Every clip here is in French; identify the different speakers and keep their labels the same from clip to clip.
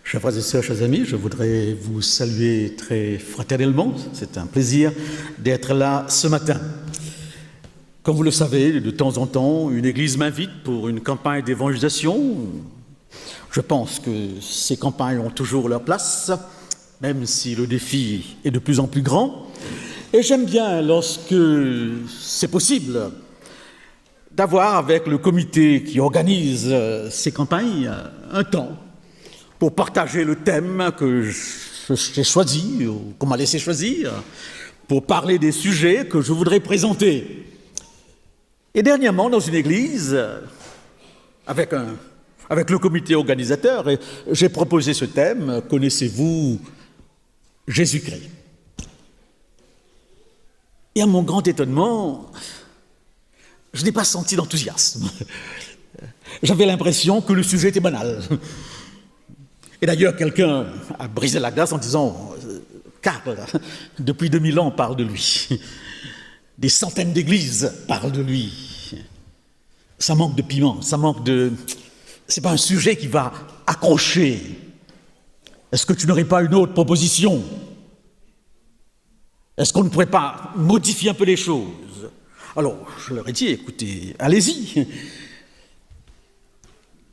Speaker 1: Chers frères et sœurs, chers amis, je voudrais vous saluer très fraternellement. C'est un plaisir d'être là ce matin. Comme vous le savez, de temps en temps, une église m'invite pour une campagne d'évangélisation. Je pense que ces campagnes ont toujours leur place, même si le défi est de plus en plus grand. Et j'aime bien, lorsque c'est possible, d'avoir avec le comité qui organise ces campagnes un temps pour partager le thème que j'ai choisi, ou qu'on m'a laissé choisir, pour parler des sujets que je voudrais présenter. Et dernièrement, dans une église, avec le comité organisateur, j'ai proposé ce thème, « Connaissez-vous Jésus-Christ ?» Et à mon grand étonnement, je n'ai pas senti d'enthousiasme. J'avais l'impression que le sujet était banal. Et d'ailleurs, quelqu'un a brisé la glace en disant « Karl, depuis 2000 ans, on parle de lui. Des centaines d'églises parlent de lui. Ça manque de piment, ça manque de... C'est pas un sujet qui va accrocher. Est-ce que tu n'aurais pas une autre proposition? Est-ce qu'on ne pourrait pas modifier un peu les choses ?» Alors, je leur ai dit, écoutez, allez-y.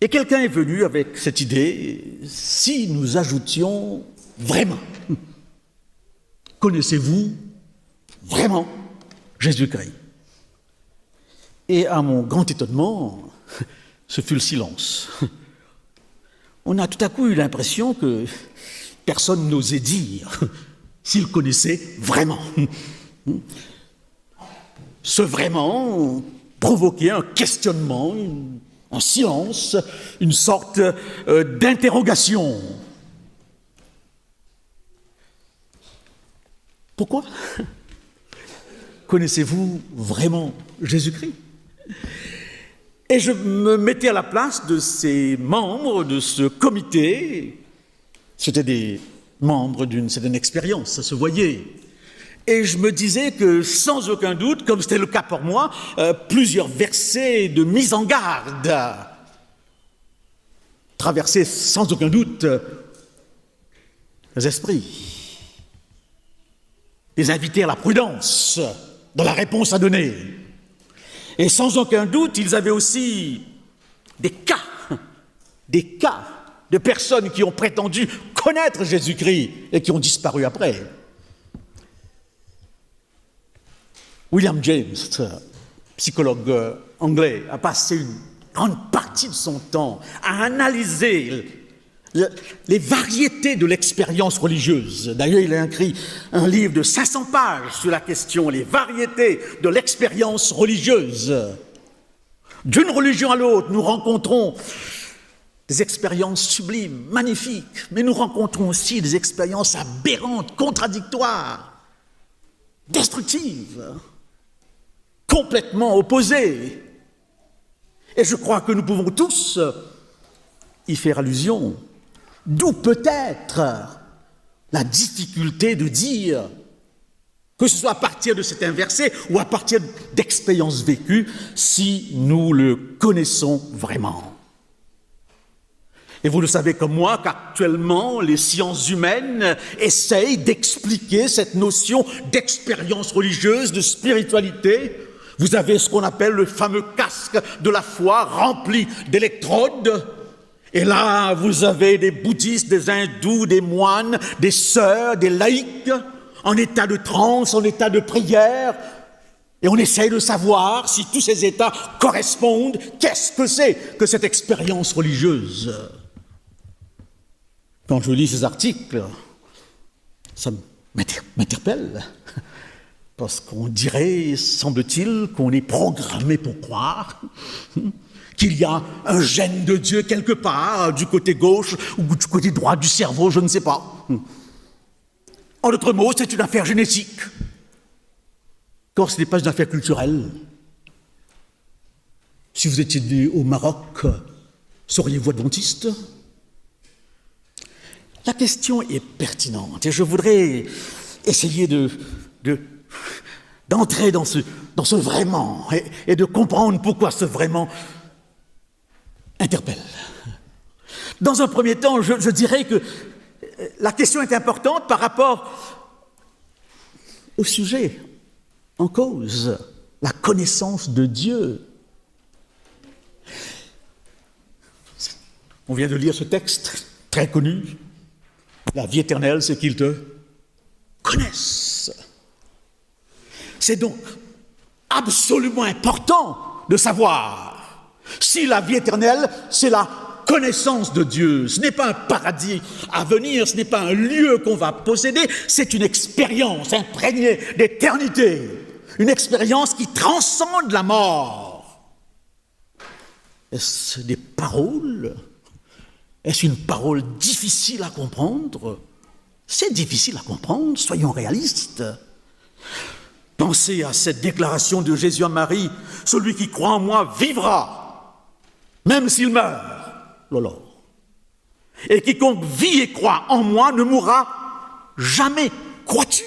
Speaker 1: Et quelqu'un est venu avec cette idée, si nous ajoutions vraiment, connaissez-vous vraiment Jésus-Christ? Et à mon grand étonnement, ce fut le silence. On a tout à coup eu l'impression que personne n'osait dire s'il connaissait vraiment. Ce vraiment provoquait un questionnement, un silence, une sorte d'interrogation. Pourquoi? Connaissez-vous vraiment Jésus-Christ? Et je me mettais à la place de ces membres de ce comité. C'était des membres d'une certaine expérience, ça se voyait. Et je me disais que sans aucun doute, comme c'était le cas pour moi, plusieurs versets de mise en garde traversaient sans aucun doute les esprits, les inviter à la prudence dans la réponse à donner. Et sans aucun doute, ils avaient aussi des cas de personnes qui ont prétendu connaître Jésus-Christ et qui ont disparu après. William James, psychologue anglais, a passé une grande partie de son temps à analyser les variétés de l'expérience religieuse. D'ailleurs, il a écrit un livre de 500 pages sur la question, les variétés de l'expérience religieuse. D'une religion à l'autre, nous rencontrons des expériences sublimes, magnifiques, mais nous rencontrons aussi des expériences aberrantes, contradictoires, destructives, complètement opposées. Et je crois que nous pouvons tous y faire allusion. D'où peut-être la difficulté de dire, que ce soit à partir de cet verset ou à partir d'expériences vécues, si nous le connaissons vraiment. Et vous le savez comme moi qu'actuellement, les sciences humaines essayent d'expliquer cette notion d'expérience religieuse, de spiritualité. Vous avez ce qu'on appelle le fameux casque de la foi rempli d'électrodes. Et là, vous avez des bouddhistes, des hindous, des moines, des sœurs, des laïcs, en état de transe, en état de prière. Et on essaye de savoir si tous ces états correspondent. Qu'est-ce que c'est que cette expérience religieuse? Quand je lis ces articles, ça m'interpelle. Parce qu'on dirait, semble-t-il, qu'on est programmé pour croire qu'il y a un gène de Dieu quelque part, du côté gauche ou du côté droit du cerveau, je ne sais pas. En d'autres mots, c'est une affaire génétique. Car ce n'est pas une affaire culturelle. Si vous étiez né au Maroc, seriez-vous adventiste? La question est pertinente et je voudrais essayer d'entrer dans ce vraiment et de comprendre pourquoi ce vraiment interpelle. Dans un premier temps, je dirais que la question est importante par rapport au sujet en cause, la connaissance de Dieu. On vient de lire ce texte très connu. La vie éternelle, c'est qu'ils te connaissent. C'est donc absolument important de savoir si la vie éternelle, c'est la connaissance de Dieu. Ce n'est pas un paradis à venir, ce n'est pas un lieu qu'on va posséder, c'est une expérience imprégnée d'éternité, une expérience qui transcende la mort. Est-ce des paroles? Est-ce une parole difficile à comprendre? C'est difficile à comprendre, soyons réalistes. Pensez à cette déclaration de Jésus à Marie, « Celui qui croit en moi vivra, même s'il meurt. » Lolo. Et quiconque vit et croit en moi ne mourra jamais. Crois-tu?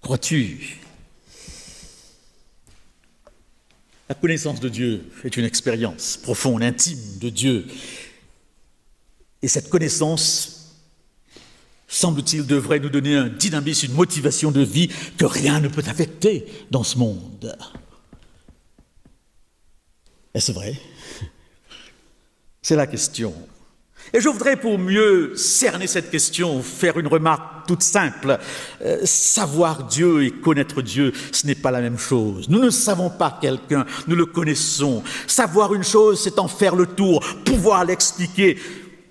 Speaker 1: Crois-tu? La connaissance de Dieu est une expérience profonde, intime de Dieu. Et cette connaissance, semble-t-il, devrait nous donner un dynamisme, une motivation de vie que rien ne peut affecter dans ce monde. Est-ce vrai? C'est la question. Et je voudrais, pour mieux cerner cette question, faire une remarque toute simple. Savoir Dieu et connaître Dieu, ce n'est pas la même chose. Nous ne savons pas quelqu'un, nous le connaissons. Savoir une chose, c'est en faire le tour, pouvoir l'expliquer,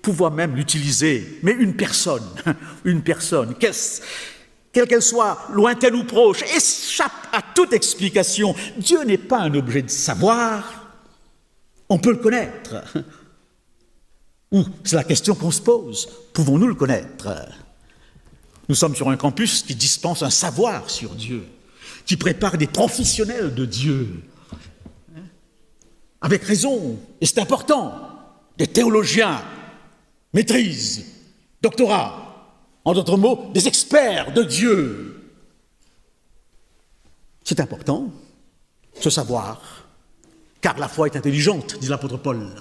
Speaker 1: pouvoir même l'utiliser. Mais une personne, quelle qu'elle soit, lointaine ou proche, échappe à toute explication. Dieu n'est pas un objet de savoir. On peut le connaître. Ou c'est la question qu'on se pose, pouvons-nous le connaître? Nous sommes sur un campus qui dispense un savoir sur Dieu, qui prépare des professionnels de Dieu, avec raison, et c'est important, des théologiens, maîtrise, doctorat, en d'autres mots, des experts de Dieu. C'est important, ce savoir, car la foi est intelligente, dit l'apôtre Paul.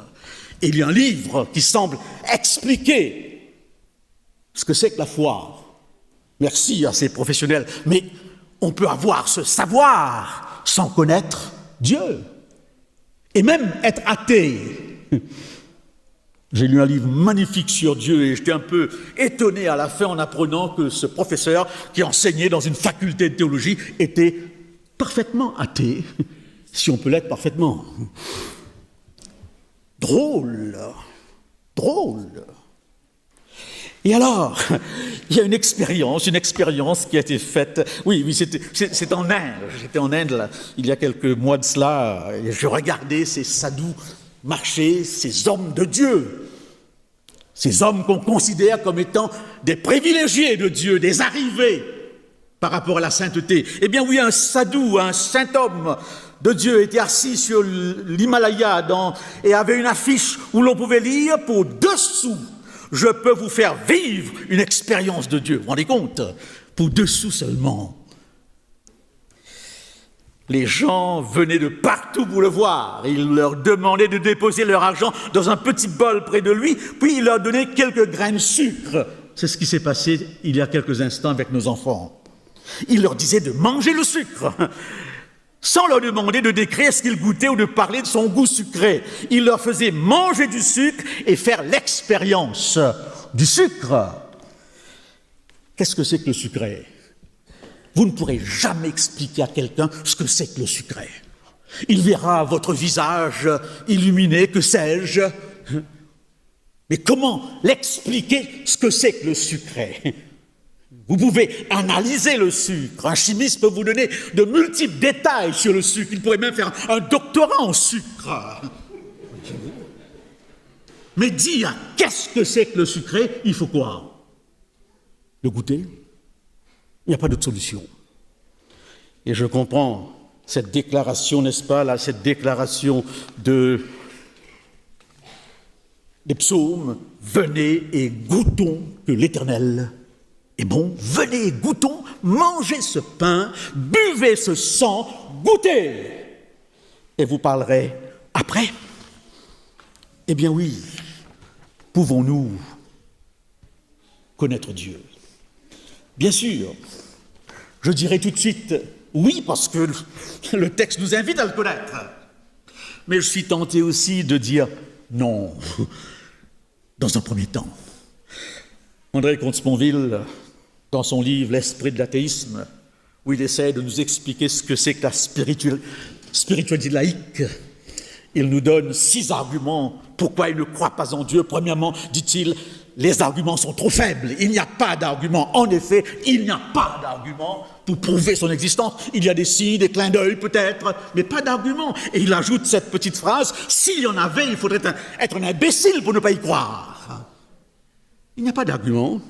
Speaker 1: Et il y a un livre qui semble expliquer ce que c'est que la foi. Merci à ces professionnels. Mais on peut avoir ce savoir sans connaître Dieu. Et même être athée. J'ai lu un livre magnifique sur Dieu et j'étais un peu étonné à la fin en apprenant que ce professeur qui enseignait dans une faculté de théologie était parfaitement athée, si on peut l'être parfaitement. Drôle. Et alors, il y a une expérience qui a été faite. Oui, c'est en Inde. J'étais en Inde là, il y a quelques mois de cela, et je regardais ces sadhus marcher, ces hommes de Dieu, ces hommes qu'on considère comme étant des privilégiés de Dieu, des arrivés par rapport à la sainteté. Eh bien oui, un sadhu, un saint homme de Dieu était assis sur l'Himalaya et avait une affiche où l'on pouvait lire pour 2 sous. Je peux vous faire vivre une expérience de Dieu. Vous vous rendez compte? Pour 2 sous seulement. Les gens venaient de partout pour le voir. Il leur demandait de déposer leur argent dans un petit bol près de lui, puis il leur donnait quelques grains de sucre. C'est ce qui s'est passé il y a quelques instants avec nos enfants. Il leur disait de manger le sucre, sans leur demander de décrire ce qu'ils goûtaient ou de parler de son goût sucré. Il leur faisait manger du sucre et faire l'expérience du sucre. Qu'est-ce que c'est que le sucré? Vous ne pourrez jamais expliquer à quelqu'un ce que c'est que le sucré. Il verra votre visage illuminé, que sais-je. Mais comment l'expliquer ce que c'est que le sucré? Vous pouvez analyser le sucre. Un chimiste peut vous donner de multiples détails sur le sucre. Il pourrait même faire un doctorat en sucre. Mais dire qu'est-ce que c'est que le sucré, il faut quoi? Le goûter? Il n'y a pas d'autre solution. Et je comprends cette déclaration, n'est-ce pas, là, cette déclaration des psaumes. Venez et goûtons que l'Éternel est bon. Venez et goûtons, mangez ce pain, buvez ce sang, goûtez. Et vous parlerez après. Eh bien oui, pouvons-nous connaître Dieu? Bien sûr, je dirais tout de suite oui, parce que le texte nous invite à le connaître. Mais je suis tenté aussi de dire non, dans un premier temps. André Comte-Sponville, dans son livre « L'esprit de l'athéisme », où il essaie de nous expliquer ce que c'est que la spiritualité laïque, il nous donne 6 arguments pourquoi il ne croit pas en Dieu. Premièrement, dit-il, les arguments sont trop faibles. Il n'y a pas d'argument. En effet, il n'y a pas d'argument pour prouver son existence. Il y a des signes, des clins d'œil peut-être, mais pas d'argument. Et il ajoute cette petite phrase, s'il y en avait, il faudrait être un imbécile pour ne pas y croire. Il n'y a pas d'argument.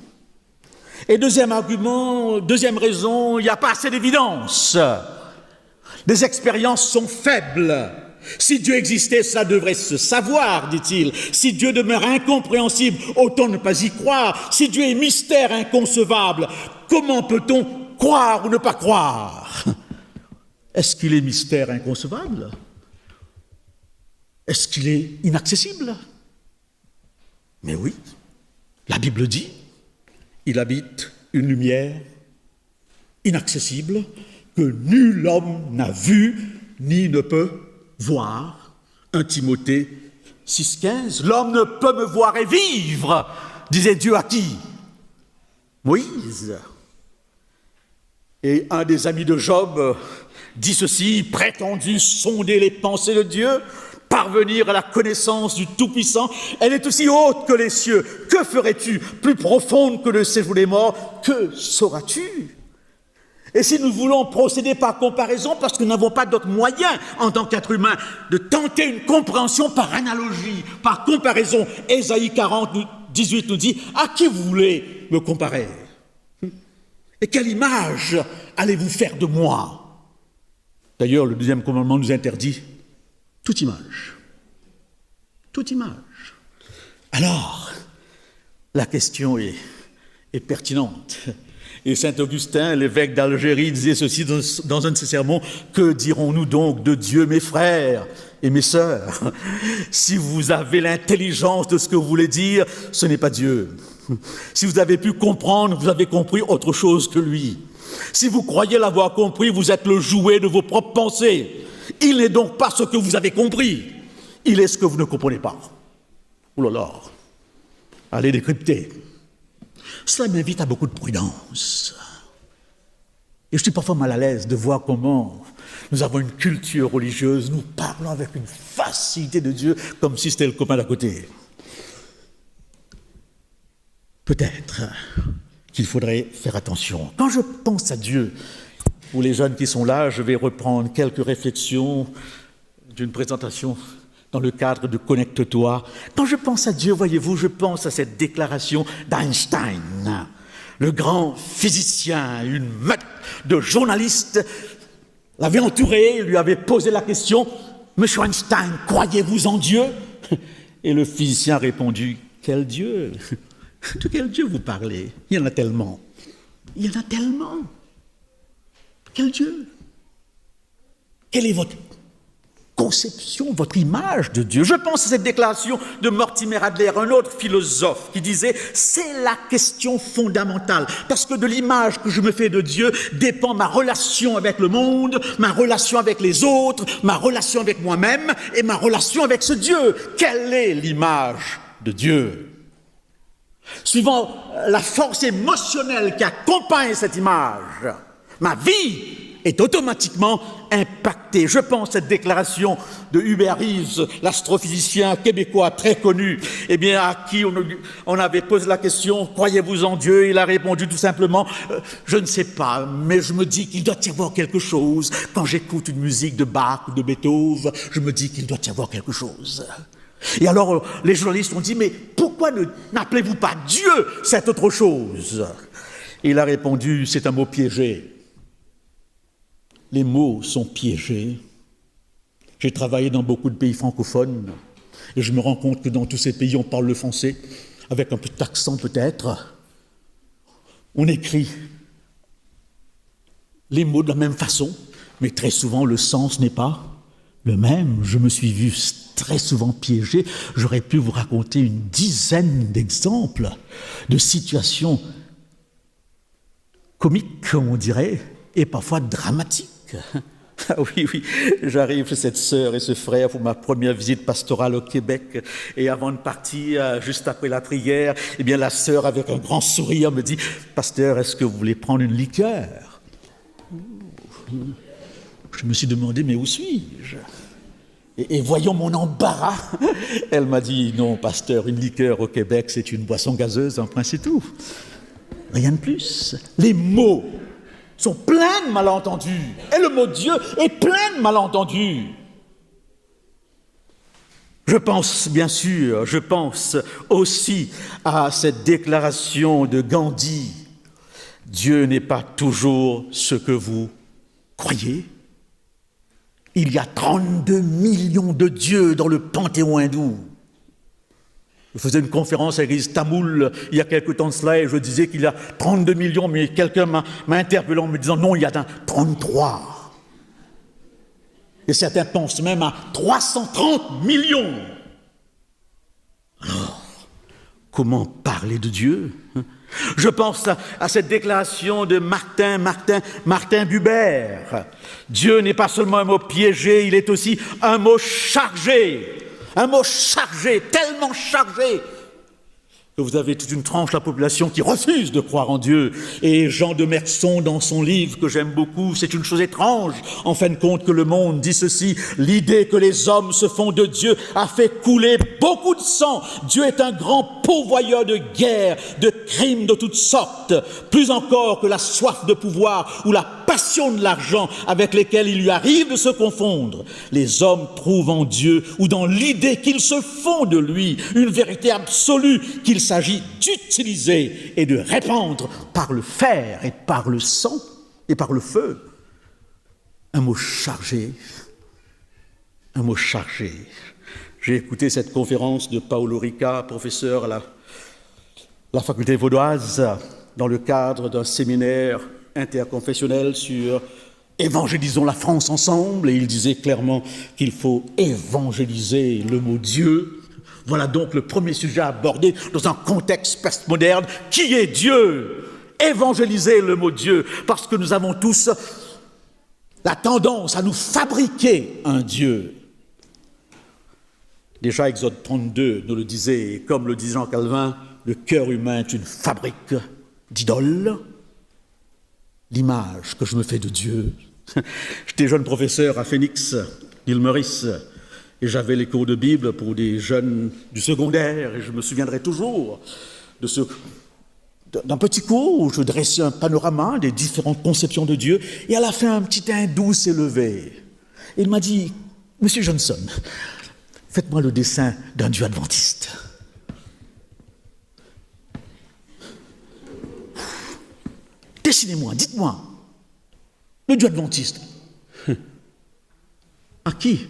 Speaker 1: Et deuxième argument, deuxième raison, il n'y a pas assez d'évidence. Les expériences sont faibles. Si Dieu existait, cela devrait se savoir, dit-il. Si Dieu demeure incompréhensible, autant ne pas y croire. Si Dieu est mystère inconcevable, comment peut-on croire ou ne pas croire? Est-ce qu'il est mystère inconcevable? Est-ce qu'il est inaccessible? Mais oui, la Bible dit, il habite une lumière inaccessible que nul homme n'a vue ni ne peut voir. 1 Timothée 6,15. L'homme ne peut me voir et vivre, disait Dieu à qui? Moïse. Et un des amis de Job dit ceci, prétendu sonder les pensées de Dieu, parvenir à la connaissance du Tout-Puissant, elle est aussi haute que les cieux. Que ferais-tu? Plus profonde que le séjour des morts, que sauras-tu? Et si nous voulons procéder par comparaison, parce que nous n'avons pas d'autre moyen en tant qu'être humain de tenter une compréhension par analogie, par comparaison, Ésaïe 40, 18 nous dit, à qui vous voulez me comparer? Et quelle image allez-vous faire de moi? D'ailleurs, le 2e commandement nous interdit toute image. Toute image. Alors, la question est pertinente. Et saint Augustin, l'évêque d'Algérie, disait ceci dans un de ses sermons, « Que dirons-nous donc de Dieu, mes frères et mes sœurs? Si vous avez l'intelligence de ce que vous voulez dire, ce n'est pas Dieu. Si vous avez pu comprendre, vous avez compris autre chose que lui. Si vous croyez l'avoir compris, vous êtes le jouet de vos propres pensées. Il n'est donc pas ce que vous avez compris, il est ce que vous ne comprenez pas. » Ouh là là, allez décrypter. Cela m'invite à beaucoup de prudence. Et je suis parfois mal à l'aise de voir comment nous avons une culture religieuse, nous parlons avec une facilité de Dieu comme si c'était le copain d'à côté. Peut-être qu'il faudrait faire attention. Quand je pense à Dieu, pour les jeunes qui sont là, je vais reprendre quelques réflexions d'une présentation dans le cadre de Connecte-toi. Quand je pense à Dieu, voyez-vous, je pense à cette déclaration d'Einstein, le grand physicien. Une meute de journalistes l'avait entouré, lui avait posé la question, « Monsieur Einstein, croyez-vous en Dieu ?» Et le physicien a répondu, « Quel Dieu? De quel Dieu vous parlez? Il y en a tellement. Il y en a tellement. Quel Dieu? Quelle est votre conception, votre image de Dieu? » Je pense à cette déclaration de Mortimer Adler, un autre philosophe, qui disait « C'est la question fondamentale, parce que de l'image que je me fais de Dieu dépend ma relation avec le monde, ma relation avec les autres, ma relation avec moi-même et ma relation avec ce Dieu. Quelle est l'image de Dieu? » Suivant la force émotionnelle qui accompagne cette image, ma vie est automatiquement impactée. Je pense à cette déclaration de Hubert Reeves, l'astrophysicien québécois très connu, à qui on avait posé la question « Croyez-vous en Dieu ?» Il a répondu tout simplement « Je ne sais pas, mais je me dis qu'il doit y avoir quelque chose. Quand j'écoute une musique de Bach ou de Beethoven, je me dis qu'il doit y avoir quelque chose. » Et alors, les journalistes ont dit « Mais pourquoi n'appelez-vous pas Dieu cette autre chose ?» Il a répondu « C'est un mot piégé. » Les mots sont piégés. J'ai travaillé dans beaucoup de pays francophones et je me rends compte que dans tous ces pays, on parle le français, avec un peu d'accent peut-être. On écrit les mots de la même façon, mais très souvent, le sens n'est pas le même, je me suis vu très souvent piégé. J'aurais pu vous raconter une dizaine d'exemples de situations comiques, comme on dirait, et parfois dramatiques. Ah oui, j'arrive chez cette sœur et ce frère pour ma première visite pastorale au Québec. Et avant de partir, juste après la prière, eh bien la sœur, avec un grand sourire, me dit « Pasteur, est-ce que vous voulez prendre une liqueur ?» Je me suis demandé « Mais où suis-je » et voyons mon embarras. Elle m'a dit « Non, pasteur, une liqueur au Québec, c'est une boisson gazeuse, un point c'est tout. Rien de plus. Les mots sont pleins de malentendus. Et le mot Dieu est plein de malentendus. Je pense, bien sûr, je pense aussi à cette déclaration de Gandhi. Dieu n'est pas toujours ce que vous croyez. Il y a 32 millions de dieux dans le panthéon hindou. Je faisais une conférence à l'église Tamoul il y a quelque temps de cela et je disais qu'il y a 32 millions, mais quelqu'un m'a interpellé en me disant non, il y en a 33. Et certains pensent même à 330 millions. Alors, comment parler de Dieu ? Je pense à cette déclaration de Martin Buber. Dieu n'est pas seulement un mot piégé, il est aussi un mot chargé. Un mot chargé, tellement chargé, que vous avez toute une tranche de la population qui refuse de croire en Dieu. Et Jean de Merson, dans son livre que j'aime beaucoup, c'est une chose étrange, en fin de compte, que le monde dit ceci: l'idée que les hommes se font de Dieu a fait couler beaucoup de sang. Dieu est un grand pourvoyeur de guerres, de crimes de toutes sortes, plus encore que la soif de pouvoir ou la passion de l'argent avec lesquels il lui arrive de se confondre. Les hommes trouvent en Dieu, ou dans l'idée qu'ils se font de lui, une vérité absolue qu'il s'agit d'utiliser et de répandre par le fer et par le sang et par le feu. Un mot chargé, un mot chargé. J'ai écouté cette conférence de Paolo Rica, professeur à la faculté vaudoise, dans le cadre d'un séminaire interconfessionnel sur « Évangélisons la France ensemble », et il disait clairement qu'il faut évangéliser le mot Dieu. Voilà donc le premier sujet à aborder dans un contexte postmoderne. Qui est Dieu ? Évangéliser le mot Dieu, parce que nous avons tous la tendance à nous fabriquer un Dieu. Déjà, Exode 32 nous le disait, et comme le disait Jean Calvin, le cœur humain est une fabrique d'idoles. L'image que je me fais de Dieu. J'étais jeune professeur à Phoenix, l'île Maurice, et j'avais les cours de Bible pour des jeunes du secondaire, et je me souviendrai toujours d'un petit cours où je dressais un panorama des différentes conceptions de Dieu, et à la fin, un petit hindou s'est levé. Et il m'a dit « Monsieur Johnson, faites-moi le dessin d'un Dieu adventiste. » Dessinez-moi, dites-moi, le Dieu adventiste, à qui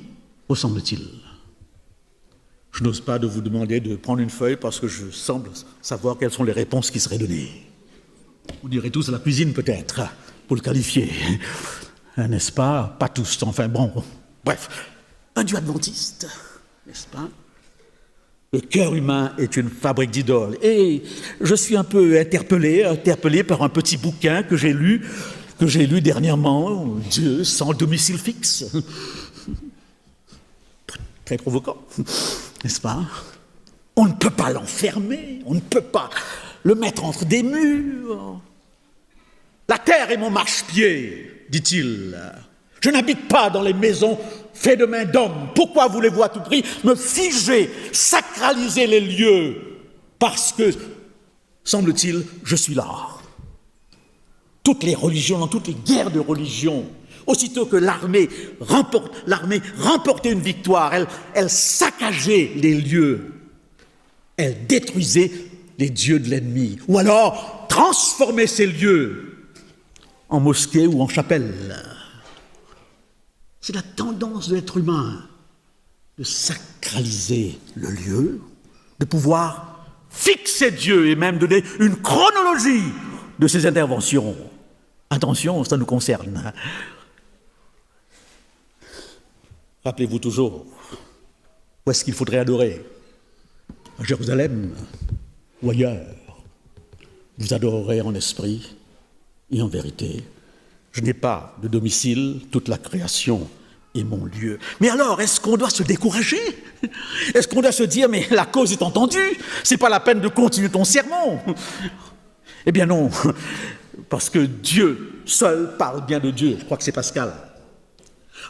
Speaker 1: ressemble-t-il ? Je n'ose pas de vous demander de prendre une feuille parce que je semble savoir quelles sont les réponses qui seraient données. Vous direz tous à la cuisine peut-être, pour le qualifier. N'est-ce pas ? Pas tous, enfin bon. Bref, un Dieu adventiste, n'est-ce pas ? Le cœur humain est une fabrique d'idoles. Et je suis un peu interpellé par un petit bouquin que j'ai lu dernièrement, Dieu sans domicile fixe. Très provoquant, n'est-ce pas ? On ne peut pas l'enfermer, on ne peut pas le mettre entre des murs. La terre est mon marchepied, dit-il. Je n'habite pas dans les maisons faites de main d'homme. Pourquoi voulez-vous à tout prix me figer, sacraliser les lieux ? Parce que, semble-t-il, je suis là. Toutes les religions, dans toutes les guerres de religion, aussitôt que l'armée remportait une victoire, elle saccageait les lieux. Elle détruisait les dieux de l'ennemi. Ou alors transformait ces lieux en mosquée ou en chapelle. C'est la tendance de l'être humain de sacraliser le lieu, de pouvoir fixer Dieu et même donner une chronologie de ses interventions. Attention, ça nous concerne. Rappelez-vous toujours, où est-ce qu'il faudrait adorer? À Jérusalem ou ailleurs? Vous adorerez en esprit et en vérité. Je n'ai pas de domicile, toute la création est mon lieu. Mais alors, est-ce qu'on doit se décourager? Est-ce qu'on doit se dire, mais la cause est entendue, c'est pas la peine de continuer ton sermon? Eh bien non, parce que Dieu seul parle bien de Dieu. Je crois que c'est Pascal.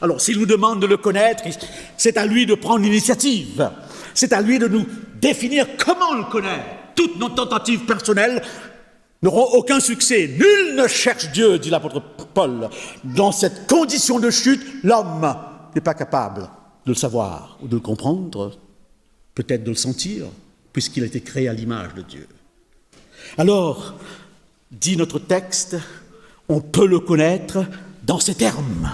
Speaker 1: Alors, s'il nous demande de le connaître, c'est à lui de prendre l'initiative. C'est à lui de nous définir comment le connaître. Toutes nos tentatives personnelles n'auront aucun succès. Nul ne cherche Dieu, dit l'apôtre Paul. Dans cette condition de chute, l'homme n'est pas capable de le savoir ou de le comprendre, peut-être de le sentir, puisqu'il a été créé à l'image de Dieu. Alors, dit notre texte, on peut le connaître dans ces termes.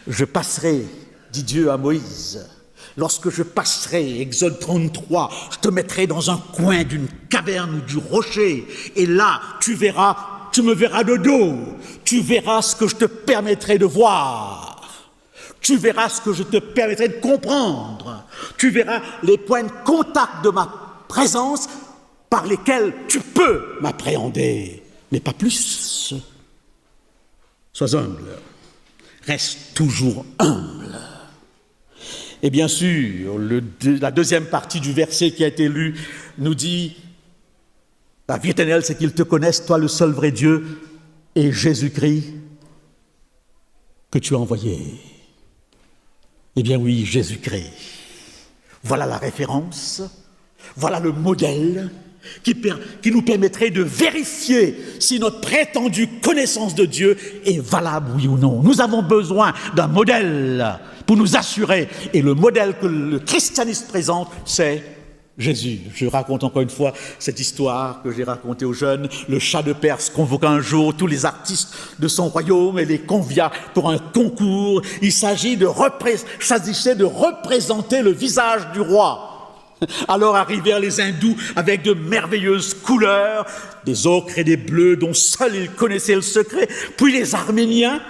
Speaker 1: Je passerai, dit Dieu à Moïse, lorsque je passerai, Exode 33, je te mettrai dans un coin d'une caverne ou du rocher, et là, tu me verras de dos, tu verras ce que je te permettrai de voir, tu verras ce que je te permettrai de comprendre, tu verras les points de contact de ma présence par lesquels tu peux m'appréhender, mais pas plus. Sois humble. Reste toujours humble. Et bien sûr, la deuxième partie du verset qui a été lu nous dit « La vie éternelle, c'est qu'ils te connaissent, toi le seul vrai Dieu, et Jésus-Christ que tu as envoyé. » Eh bien oui, Jésus-Christ. Voilà la référence, voilà le modèle qui nous permettrait de vérifier si notre prétendue connaissance de Dieu est valable, oui ou non. Nous avons besoin d'un modèle pour nous assurer. Et le modèle que le christianisme présente, c'est Jésus. Je raconte encore une fois cette histoire que j'ai racontée aux jeunes. Le Shah de Perse convoqua un jour tous les artistes de son royaume et les convia pour un concours. Il s'agissait de représenter le visage du roi. Alors arrivèrent les hindous avec de merveilleuses couleurs, des ocres et des bleus dont seuls ils connaissaient le secret, puis les Arméniens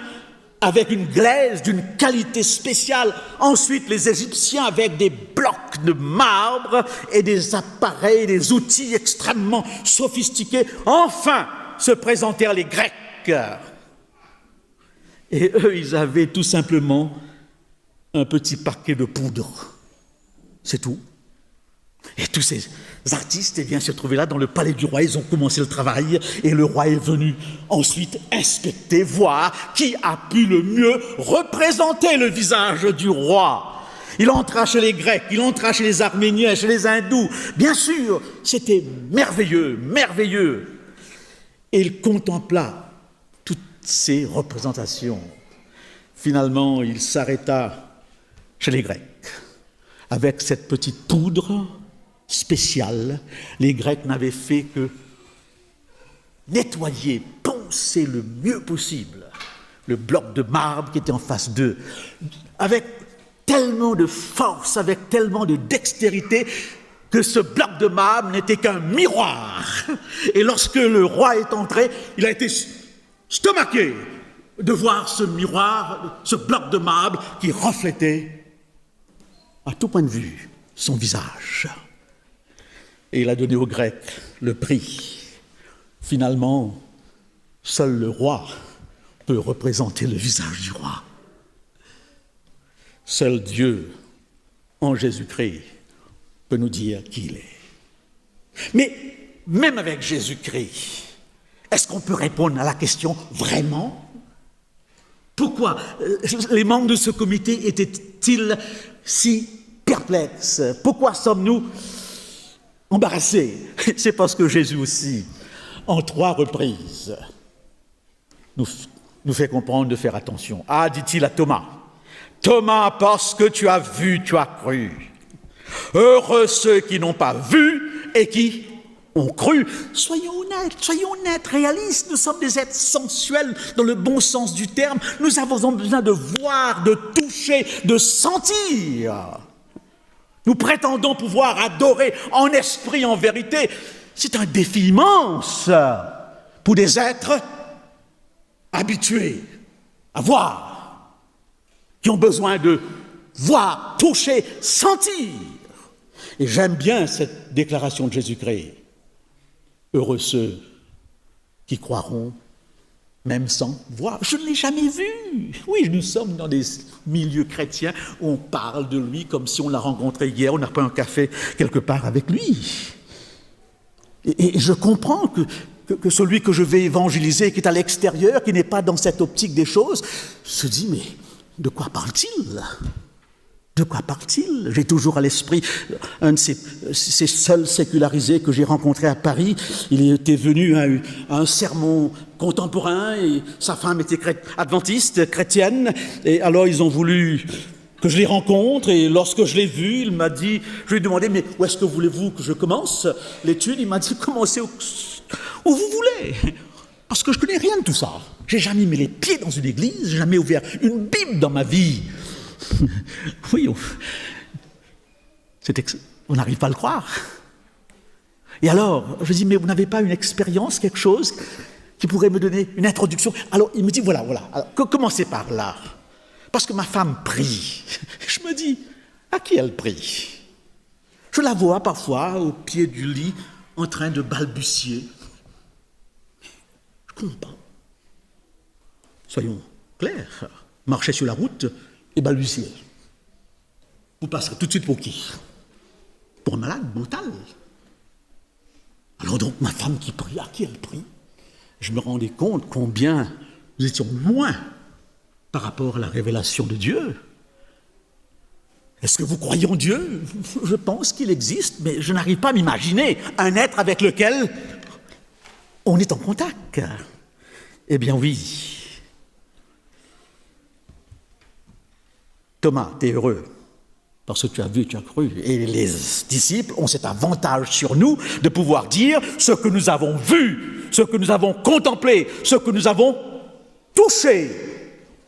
Speaker 1: avec une glaise d'une qualité spéciale, ensuite les Égyptiens avec des blocs de marbre et des appareils, des outils extrêmement sophistiqués, enfin se présentèrent les Grecs. Et eux, ils avaient tout simplement un petit paquet de poudre, c'est tout. Et tous ces artistes se trouvaient là dans le palais du roi, ils ont commencé le travail et le roi est venu ensuite inspecter, voir qui a pu le mieux représenter le visage du roi. Il entra chez les Grecs, il entra chez les Arméniens, chez les Hindous. Bien sûr, c'était merveilleux, merveilleux. Et il contempla toutes ces représentations. Finalement, il s'arrêta chez les Grecs avec cette petite poudre spéciale. Les Grecs n'avaient fait que nettoyer, poncer le mieux possible le bloc de marbre qui était en face d'eux, avec tellement de force, avec tellement de dextérité, que ce bloc de marbre n'était qu'un miroir. Et lorsque le roi est entré, il a été stomaqué de voir ce miroir, ce bloc de marbre qui reflétait à tout point de vue son visage. Et il a donné aux Grecs le prix. Finalement, seul le roi peut représenter le visage du roi. Seul Dieu, en Jésus-Christ, peut nous dire qui il est. Mais même avec Jésus-Christ, est-ce qu'on peut répondre à la question vraiment? Pourquoi les membres de ce comité étaient-ils si perplexes? Pourquoi sommes-nous embarrassés? C'est parce que Jésus aussi, en 3 reprises, nous fait comprendre de faire attention. Ah, dit-il à Thomas, Thomas, parce que tu as vu, tu as cru. Heureux ceux qui n'ont pas vu et qui ont cru. Soyons honnêtes, réalistes. Nous sommes des êtres sensuels dans le bon sens du terme. Nous avons besoin de voir, de toucher, de sentir. Nous prétendons pouvoir adorer en esprit, en vérité. C'est un défi immense pour des êtres habitués à voir, qui ont besoin de voir, toucher, sentir. Et j'aime bien cette déclaration de Jésus-Christ. Heureux ceux qui croiront, même sans voir. Je ne l'ai jamais vu. Oui, nous sommes dans des milieux chrétiens où on parle de lui comme si on l'a rencontré hier, on a pris un café quelque part avec lui. Et je comprends que celui que je vais évangéliser, qui est à l'extérieur, qui n'est pas dans cette optique des choses, se dit, mais de quoi parle-t-il ? De quoi parle-t-il ? J'ai toujours à l'esprit un de ces seuls sécularisés que j'ai rencontré à Paris. Il était venu à un sermon contemporain et sa femme était adventiste, chrétienne. Et alors ils ont voulu que je les rencontre et lorsque je l'ai vu, il m'a dit, je lui ai demandé, mais où est-ce que voulez-vous que je commence l'étude ? Il m'a dit, commencez où vous voulez. Parce que je ne connais rien de tout ça. J'ai jamais mis les pieds dans une église, j'ai jamais ouvert une Bible dans ma vie. Oui, on n'arrive pas à le croire. Et alors, je dis, mais vous n'avez pas une expérience, quelque chose qui pourrait me donner une introduction ? Alors, il me dit, voilà. Alors, commencez par là. Parce que ma femme prie. Je me dis, à qui elle prie ? Je la vois parfois au pied du lit en train de balbutier. Je ne comprends pas. Soyons clairs. Marcher sur la route et balbutier. Vous passerez tout de suite pour qui ? Pour un malade mental. Alors donc, ma femme qui prie, à qui elle prie ? Je me rendais compte combien nous étions loin par rapport à la révélation de Dieu. Est-ce que vous croyez en Dieu ? Je pense qu'il existe, mais je n'arrive pas à m'imaginer un être avec lequel on est en contact. Eh bien oui. Thomas, tu es heureux, parce que tu as vu, tu as cru. Et les disciples ont cet avantage sur nous de pouvoir dire ce que nous avons vu, ce que nous avons contemplé, ce que nous avons touché.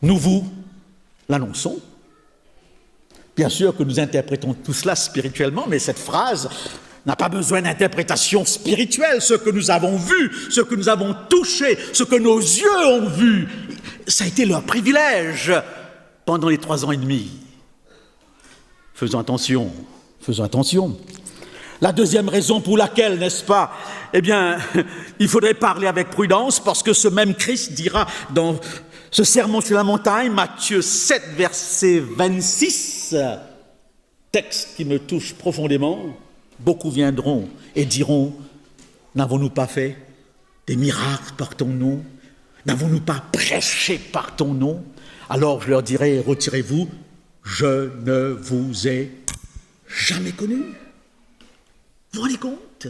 Speaker 1: Nous vous l'annonçons. Bien sûr que nous interprétons tout cela spirituellement, mais cette phrase n'a pas besoin d'interprétation spirituelle. Ce que nous avons vu, ce que nous avons touché, ce que nos yeux ont vu, ça a été leur privilège pendant les 3 ans et demi. Faisons attention. La deuxième raison pour laquelle, n'est-ce pas, eh bien, il faudrait parler avec prudence, parce que ce même Christ dira dans ce sermon sur la montagne, Matthieu 7, verset 26, texte qui me touche profondément, beaucoup viendront et diront, n'avons-nous pas fait des miracles par ton nom ? N'avons-nous pas prêché par ton nom ? Alors je leur dirai, retirez-vous, je ne vous ai jamais connu. Vous vous rendez compte ?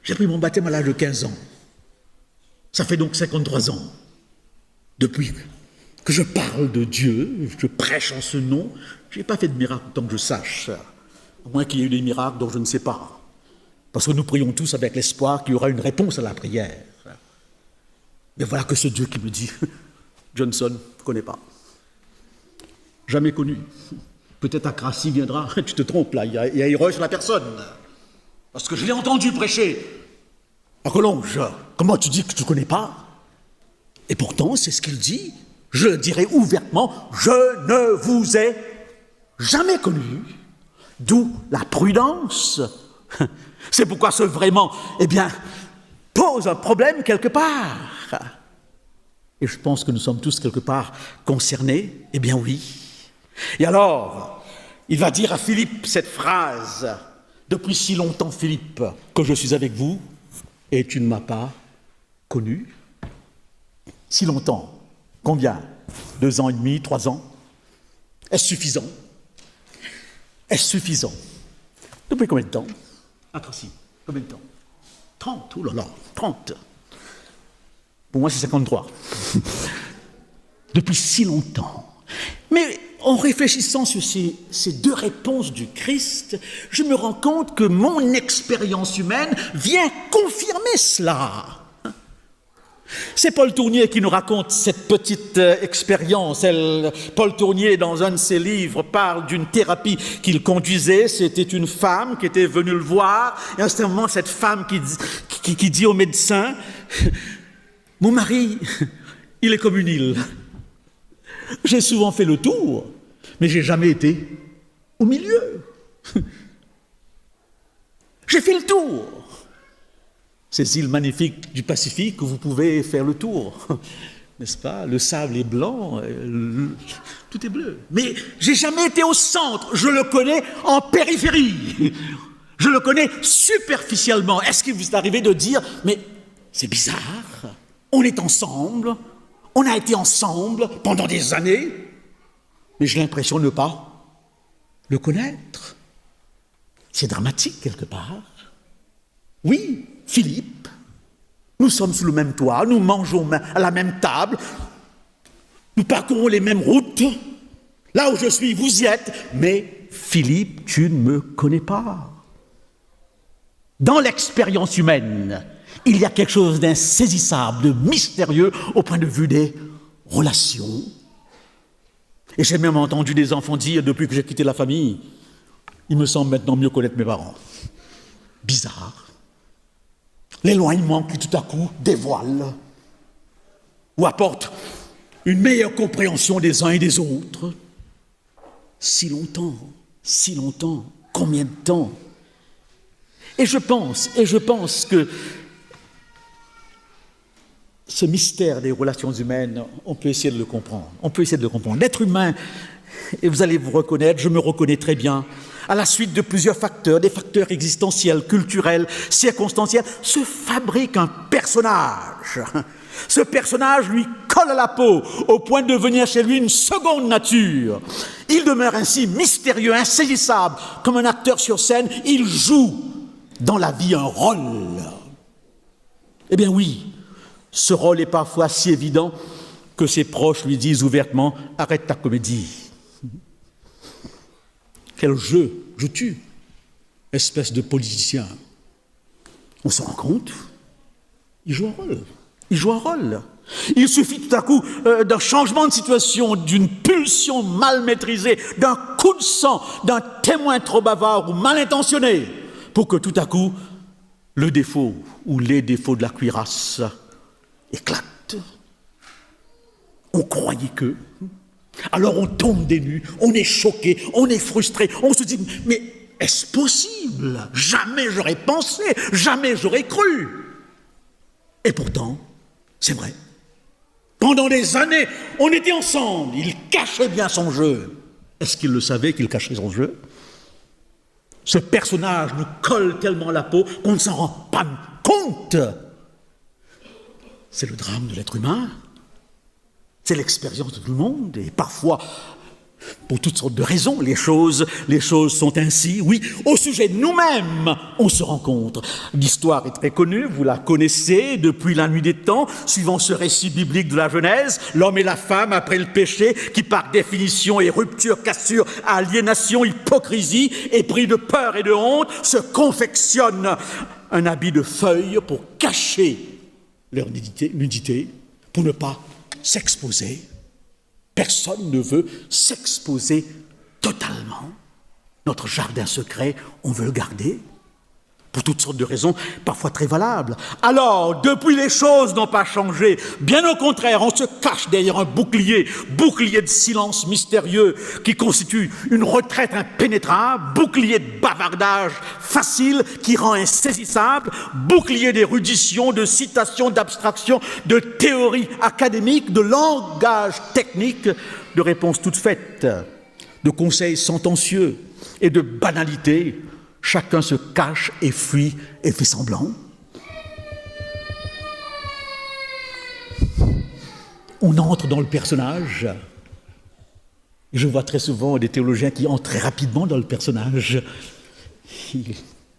Speaker 1: J'ai pris mon baptême à l'âge de 15 ans. Ça fait donc 53 ans. Depuis que je parle de Dieu, je prêche en ce nom, je n'ai pas fait de miracle tant que je sache. À moins qu'il y ait eu des miracles dont je ne sais pas. Parce que nous prions tous avec l'espoir qu'il y aura une réponse à la prière. Mais voilà que ce Dieu qui me dit, Johnson, je ne connais pas. Jamais connu. Peut-être à Gracie viendra, tu te trompes là, il y a erreur sur la personne. Parce que je l'ai entendu prêcher. À Collonges, comment tu dis que tu ne connais pas ? Et pourtant, c'est ce qu'il dit. Je le dirai ouvertement, je ne vous ai jamais connu. D'où la prudence. C'est pourquoi ce vraiment, eh bien, pose un problème quelque part. Et je pense que nous sommes tous quelque part concernés. Eh bien oui. Et alors, il va dire à Philippe cette phrase. Depuis si longtemps, Philippe, que je suis avec vous, et tu ne m'as pas connu. Si longtemps. Combien ? 2 ans et demi, 3 ans ? Est-ce suffisant ? Est-ce suffisant ? Depuis combien de temps ? Tracy, combien de temps ? 30, oh là là, 30. Pour moi, c'est 53. Depuis si longtemps. Mais en réfléchissant sur ces 2 réponses du Christ, je me rends compte que mon expérience humaine vient confirmer cela. C'est Paul Tournier qui nous raconte cette petite expérience. Paul Tournier, dans un de ses livres, parle d'une thérapie qu'il conduisait. C'était une femme qui était venue le voir. Et à ce moment, cette femme qui dit au médecin, « Mon mari, il est comme une île. J'ai souvent fait le tour, mais j'ai jamais été au milieu. J'ai fait le tour. Ces îles magnifiques du Pacifique où vous pouvez faire le tour, n'est-ce pas? Le sable est blanc, tout est bleu. Mais j'ai jamais été au centre, je le connais en périphérie. Je le connais superficiellement. Est-ce qu'il vous est arrivé de dire, mais c'est bizarre, on est ensemble, on a été ensemble pendant des années, mais j'ai l'impression de ne pas le connaître. C'est dramatique quelque part. Oui, Philippe, nous sommes sous le même toit, nous mangeons à la même table, nous parcourons les mêmes routes. Là où je suis, vous y êtes, mais Philippe, tu ne me connais pas. Dans l'expérience humaine, il y a quelque chose d'insaisissable, de mystérieux au point de vue des relations. Et j'ai même entendu des enfants dire, depuis que j'ai quitté la famille, il me semble maintenant mieux connaître mes parents. Bizarre. L'éloignement qui tout à coup dévoile ou apporte une meilleure compréhension des uns et des autres. Si longtemps, combien de temps? Et je pense que ce mystère des relations humaines, on peut essayer de le comprendre. L'être humain, et vous allez vous reconnaître, je me reconnais très bien, à la suite de plusieurs facteurs, des facteurs existentiels, culturels, circonstanciels, se fabrique un personnage. Ce personnage lui colle à la peau, au point de devenir chez lui une seconde nature. Il demeure ainsi mystérieux, insaisissable, comme un acteur sur scène, il joue dans la vie un rôle. Eh bien oui, ce rôle est parfois si évident que ses proches lui disent ouvertement « Arrête ta comédie ». Quel jeu joues-tu, espèce de politicien? On se rend compte, il joue un rôle. Il suffit tout à coup d'un changement de situation, d'une pulsion mal maîtrisée, d'un coup de sang, d'un témoin trop bavard ou mal intentionné, pour que tout à coup, le défaut ou les défauts de la cuirasse éclatent. On croyait que... Alors on tombe des nues, on est choqué, on est frustré, on se dit « Mais est-ce possible? Jamais j'aurais pensé, jamais j'aurais cru !» Et pourtant, c'est vrai. Pendant des années, on était ensemble, il cachait bien son jeu. Est-ce qu'il le savait qu'il cachait son jeu? Ce personnage nous colle tellement à la peau qu'on ne s'en rend pas compte. C'est le drame de l'être humain. C'est l'expérience de tout le monde, et parfois, pour toutes sortes de raisons, les choses sont ainsi. Oui, au sujet de nous-mêmes, on se rencontre. L'histoire est très connue, vous la connaissez depuis la nuit des temps, suivant ce récit biblique de la Genèse, l'homme et la femme, après le péché, qui par définition est rupture, cassure, aliénation, hypocrisie, et pris de peur et de honte, se confectionnent un habit de feuilles pour cacher leur nudité, pour ne pas s'exposer. Personne ne veut s'exposer totalement. Notre jardin secret, on veut le garder pour toutes sortes de raisons, parfois très valables. Alors, depuis, les choses n'ont pas changé. Bien au contraire, on se cache derrière un bouclier de silence mystérieux qui constitue une retraite impénétrable, bouclier de bavardage facile qui rend insaisissable, bouclier d'érudition, de citation, d'abstraction, de théorie académique, de langage technique, de réponses toutes faites, de conseils sentencieux et de banalités. Chacun se cache et fuit et fait semblant. On entre dans le personnage. Et je vois très souvent des théologiens qui entrent très rapidement dans le personnage. Il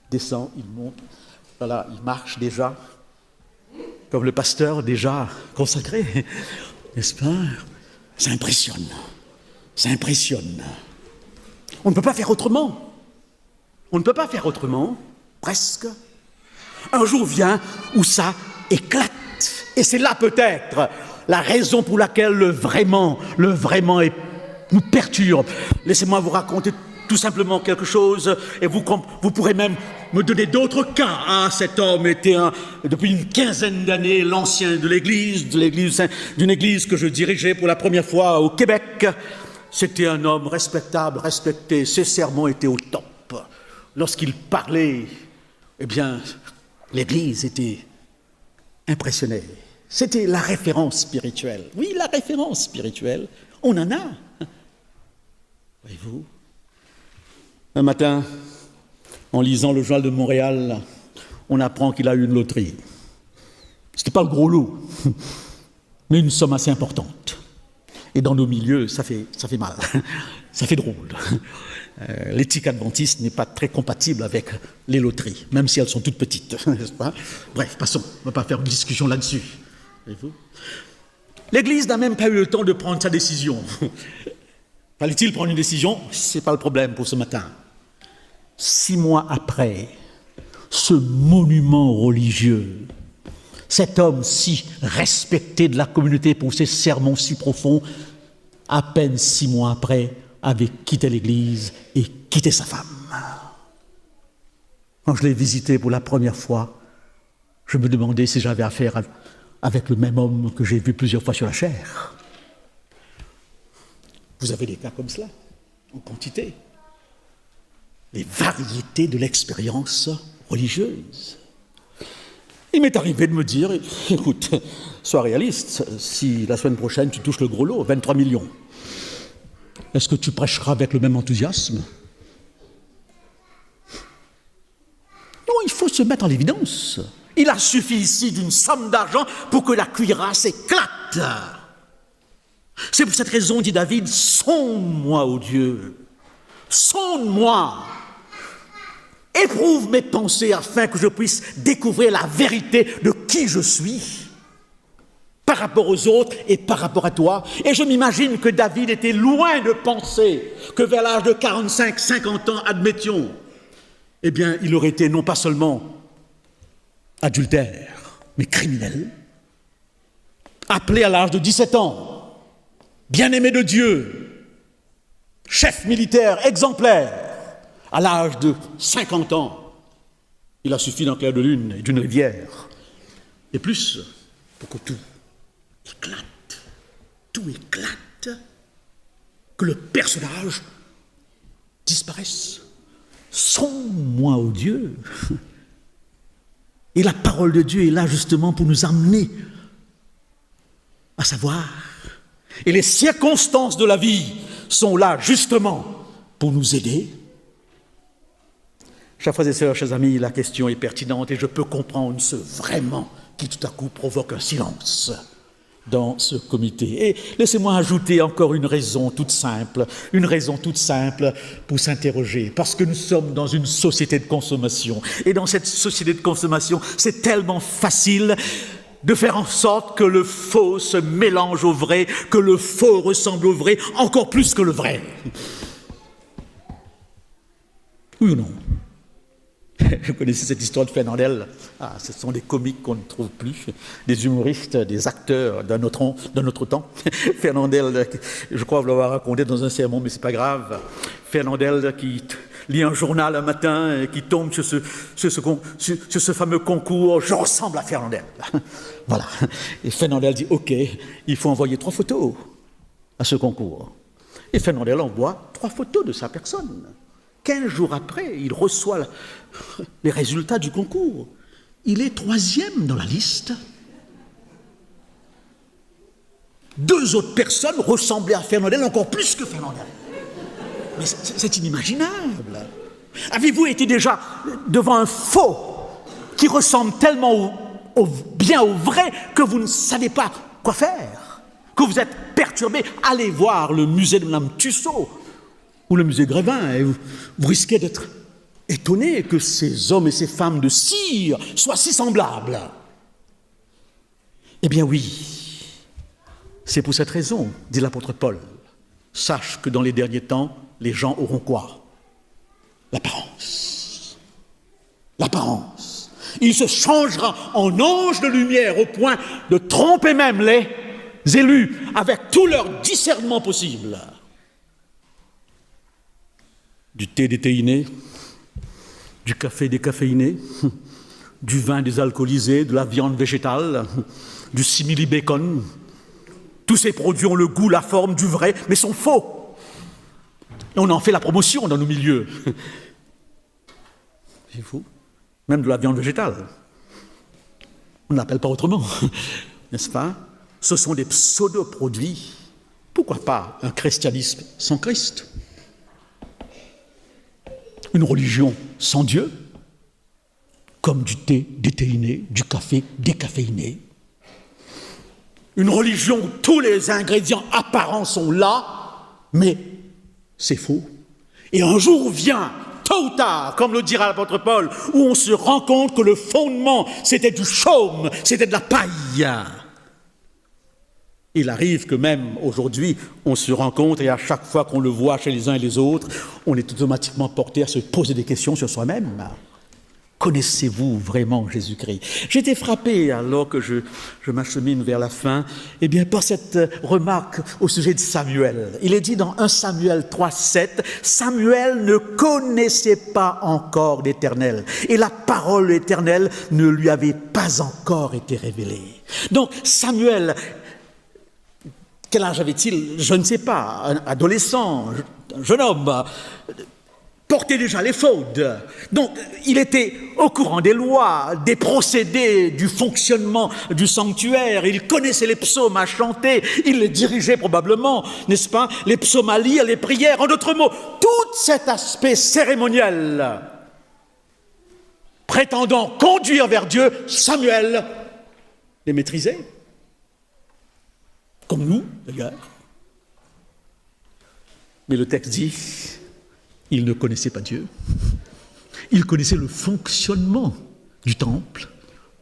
Speaker 1: descend, il monte, voilà, il marche déjà, comme le pasteur déjà consacré, n'est-ce pas? Ça impressionne. On ne peut pas faire autrement. Presque. Un jour vient où ça éclate. Et c'est là peut-être la raison pour laquelle le vraiment nous perturbe. Laissez-moi vous raconter tout simplement quelque chose, et vous pourrez même me donner d'autres cas. Ah, cet homme était depuis une quinzaine d'années l'ancien de d'une église que je dirigeais pour la première fois au Québec. C'était un homme respectable, respecté, ses sermons étaient au top. Lorsqu'il parlait, eh bien, l'église était impressionnée. C'était la référence spirituelle. Oui, la référence spirituelle, on en a. Voyez-vous, un matin, en lisant le Journal de Montréal, on apprend qu'il a eu une loterie. Ce n'était pas le gros lot, mais une somme assez importante. Et dans nos milieux, ça fait mal, ça fait drôle. L'éthique adventiste n'est pas très compatible avec les loteries, même si elles sont toutes petites, n'est-ce pas? Bref, passons, on ne va pas faire une discussion là-dessus. Voyez-vous, l'Église n'a même pas eu le temps de prendre sa décision. Fallait-il prendre une décision? Ce n'est pas le problème pour ce matin. 6 mois après, ce monument religieux, cet homme si respecté de la communauté pour ses sermons si profonds, à peine 6 mois après, avait quitté l'Église et quitté sa femme. Quand je l'ai visité pour la première fois, je me demandais si j'avais affaire avec le même homme que j'ai vu plusieurs fois sur la chair. Vous avez des cas comme cela, en quantité. Les variétés de l'expérience religieuse. Il m'est arrivé de me dire, écoute, sois réaliste, si la semaine prochaine tu touches le gros lot, 23 millions, est-ce que tu prêcheras avec le même enthousiasme? Non, il faut se mettre en évidence. Il a suffi ici d'une somme d'argent pour que la cuirasse éclate. C'est pour cette raison, dit David, sonde-moi, ô Dieu, sonde-moi. Éprouve mes pensées afin que je puisse découvrir la vérité de qui je suis par rapport aux autres et par rapport à toi. Et je m'imagine que David était loin de penser que vers l'âge de 45-50 ans, admettions, eh bien, il aurait été non pas seulement adultère, mais criminel, appelé à l'âge de 17 ans, bien-aimé de Dieu, chef militaire exemplaire. À l'âge de 50 ans, il a suffi d'un clair de lune et d'une rivière, et plus, pour que tout éclate, que le personnage disparaisse. Sonde-moi, ô Dieu. Et la parole de Dieu est là justement pour nous amener à savoir. Et les circonstances de la vie sont là justement pour nous aider. Chers frères et sœurs, chers amis, la question est pertinente et je peux comprendre ce vraiment qui tout à coup provoque un silence dans ce comité. Et laissez-moi ajouter encore une raison toute simple pour s'interroger, parce que nous sommes dans une société de consommation. Et dans cette société de consommation, c'est tellement facile de faire en sorte que le faux se mélange au vrai, que le faux ressemble au vrai, encore plus que le vrai. Oui ou non? Vous connaissez cette histoire de Fernandel? Ah, ce sont des comiques qu'on ne trouve plus, des humoristes, des acteurs d'un autre temps. Fernandel, je crois vous l'avoir raconté dans un sermon, mais c'est pas grave. Fernandel qui lit un journal un matin et qui tombe sur ce fameux concours. Je ressemble à Fernandel. Voilà. Et Fernandel dit, OK, il faut envoyer 3 photos à ce concours. Et Fernandel envoie 3 photos de sa personne. 15 jours après, il reçoit les résultats du concours. Il est 3e dans la liste. 2 autres personnes ressemblaient à Fernandel, encore plus que Fernandel. Mais c'est inimaginable. Avez-vous été déjà devant un faux qui ressemble tellement bien au vrai que vous ne savez pas quoi faire, que vous êtes perturbé? Allez voir le musée de Mme Tussaud ou le musée Grévin, et vous risquez d'être étonné que ces hommes et ces femmes de cire soient si semblables. Eh bien oui, c'est pour cette raison, dit l'apôtre Paul, sache que dans les derniers temps, les gens auront quoi? L'apparence. L'apparence. Il se changera en ange de lumière au point de tromper même les élus avec tout leur discernement possible. du thé déthéiné, du café décaféiné, du vin désalcoolisé, de la viande végétale, du simili-bacon. Tous ces produits ont le goût, la forme du vrai, mais sont faux. Et on en fait la promotion dans nos milieux. C'est fou. Même de la viande végétale. On ne l'appelle pas autrement, n'est-ce pas? Ce sont des pseudo-produits. Pourquoi pas un christianisme sans Christ? Une religion sans Dieu, comme du thé déthéiné, du café décaféiné. Une religion où tous les ingrédients apparents sont là, mais c'est faux. Et un jour vient, tôt ou tard, comme le dira l'apôtre Paul, où on se rend compte que le fondement, c'était du chaume, c'était de la paille. Il arrive que même aujourd'hui, on se rend compte, et à chaque fois qu'on le voit chez les uns et les autres, on est automatiquement porté à se poser des questions sur soi-même. Connaissez-vous vraiment Jésus-Christ? J'ai été frappé, alors que je m'achemine vers la fin, par cette remarque au sujet de Samuel. Il est dit dans 1 Samuel 3,7, Samuel ne connaissait pas encore l'Éternel, et la parole éternelle ne lui avait pas encore été révélée. Donc Samuel, quel âge avait-il? Je ne sais pas, un adolescent, un jeune homme, portait déjà l'éphod. Donc, il était au courant des lois, des procédés, du fonctionnement du sanctuaire. Il connaissait les psaumes à chanter, il les dirigeait probablement, n'est-ce pas? Les psaumes à lire, les prières, en d'autres mots, tout cet aspect cérémoniel prétendant conduire vers Dieu, Samuel les maîtrisait. Comme nous, d'ailleurs. Mais le texte dit, il ne connaissait pas Dieu. Il connaissait le fonctionnement du temple,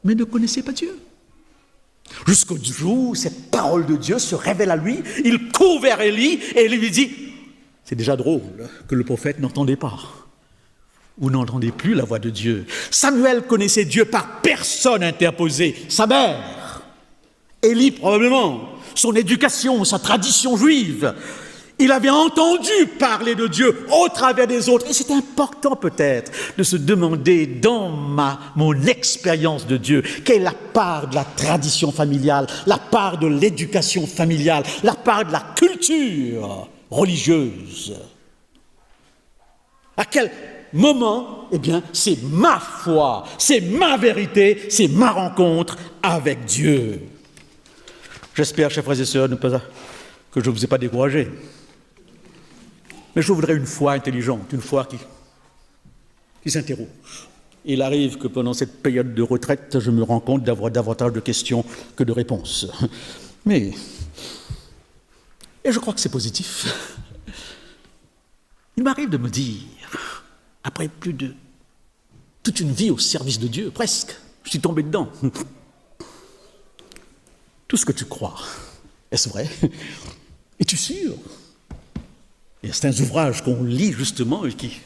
Speaker 1: mais ne connaissait pas Dieu. Jusqu'au jour où cette parole de Dieu se révèle à lui, il court vers Élie et Élie lui dit, c'est déjà drôle que le prophète n'entendait pas. Vous n'entendez plus la voix de Dieu. Samuel connaissait Dieu par personne interposée, sa mère. Élie probablement, son éducation, sa tradition juive. Il avait entendu parler de Dieu au travers des autres. Et c'est important peut-être de se demander dans mon expérience de Dieu, quelle est la part de la tradition familiale, la part de l'éducation familiale, la part de la culture religieuse. À quel moment, c'est ma foi, c'est ma vérité, c'est ma rencontre avec Dieu. J'espère, chers frères et sœurs, que je ne vous ai pas découragé. Mais je voudrais une foi intelligente, une foi qui s'interroge. Il arrive que pendant cette période de retraite, je me rends compte d'avoir davantage de questions que de réponses. Et je crois que c'est positif. Il m'arrive de me dire, après plus de toute une vie au service de Dieu, presque, je suis tombé dedans. Tout ce que tu crois, est-ce vrai? Es-tu sûr? Il y a certains ouvrages qu'on lit justement et qui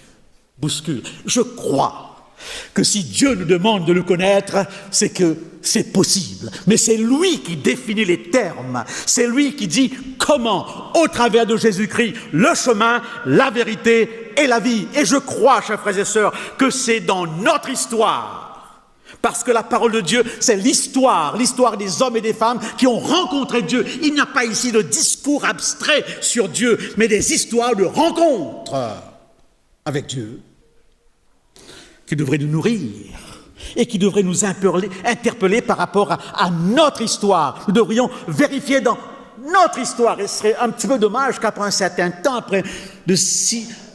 Speaker 1: bousculent. Je crois que si Dieu nous demande de le connaître, c'est que c'est possible. Mais c'est lui qui définit les termes. C'est lui qui dit comment, au travers de Jésus-Christ, le chemin, la vérité et la vie. Et je crois, chers frères et sœurs, que c'est dans notre histoire. Parce que la parole de Dieu, c'est l'histoire des hommes et des femmes qui ont rencontré Dieu. Il n'y a pas ici de discours abstrait sur Dieu, mais des histoires de rencontres avec Dieu qui devraient nous nourrir et qui devraient nous interpeller par rapport à notre histoire. Nous devrions vérifier dans notre histoire. Et ce serait un petit peu dommage qu'après un certain temps, après